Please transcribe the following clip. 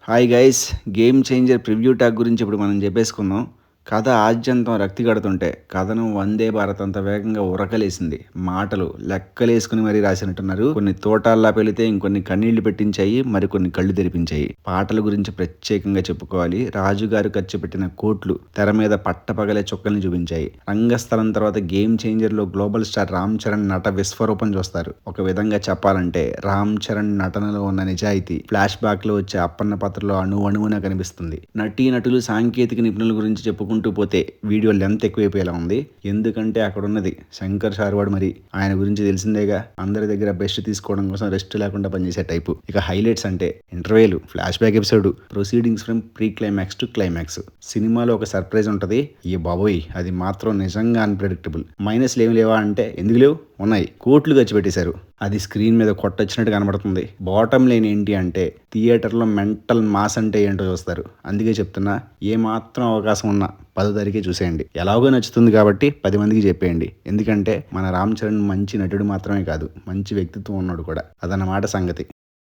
Hi guys, game changer preview talk గురించి ఇప్పుడు మనం చెప్పేసుకుందాం. కథ ఆద్యంతం రక్తి కడుతుంటే కథనం వందే భారత్ అంత వేగంగా ఉరకలేసింది. మాటలు లెక్కలేసుకుని మరీ రాసినట్టున్నారు. కొన్ని తోటాల్లా పెళితే ఇంకొన్ని కన్నీళ్లు పెట్టించాయి, మరికొన్ని కళ్ళు తెరిపించాయి. పాటల గురించి ప్రత్యేకంగా చెప్పుకోవాలి. రాజుగారు ఖర్చు పెట్టిన కోట్లు తెర మీద పట్టపగలే చుక్కల్ని చూపించాయి. రంగస్థలం తర్వాత గేమ్ చేంజర్ లో గ్లోబల్ స్టార్ రామ్ చరణ్ నట విశ్వరూపం చూస్తారు. ఒక విధంగా చెప్పాలంటే రామ్ చరణ్ నటనలో ఉన్న నిజాయితీ ఫ్లాష్ బ్యాక్ లో వచ్చే అప్పన్న పాత్రలో అణువణువున కనిపిస్తుంది. నటీనటులు సాంకేతిక నిపుణుల గురించి చెప్పుకుంటూ పోతే వీడియో లెంత్ ఎక్కువైపోయేలా ఉంది. ఎందుకంటే అక్కడ ఉన్నది శంకర్ షార్వాడ్. మరి ఆయన గురించి తెలిసిందేగా, అందరి దగ్గర బెస్ట్ తీసుకోవడం కోసం రెస్ట్ లేకుండా పనిచేసే టైపు. ఇక హైలైట్స్ అంటే ఇంటర్వ్యూలు, flash back episode, proceedings from pre climax to climax. సినిమాలో ఒక సర్ప్రైజ్ ఉంటది. ఈ బాబోయ్, అది మాత్రం నిజంగా అన్ప్రెడిక్టబుల్. మైనస్లు ఏమి లేవా అంటే ఎందుకు లేవు, ఉన్నాయి. కోట్లు ఖర్చు పెట్టేశారు. అది స్క్రీన్ మీద కొట్టొచ్చినట్టు కనబడుతుంది. బాటమ్ లైన్ ఏంటి అంటే థియేటర్లో మెంటల్ మాస్ అంటే ఏంటో చూస్తారు. అందుకే చెప్తున్నా, ఏ మాత్రం అవకాశం ఉన్నా 10 తారీఖే చూసేయండి. ఎలాగో నచ్చుతుంది కాబట్టి 10 మందికి చెప్పేయండి. ఎందుకంటే మన రామ్ చరణ్ మంచి నటుడు మాత్రమే కాదు, మంచి వ్యక్తిత్వం ఉన్నాడు కూడా. అదన్నమాట సంగతి.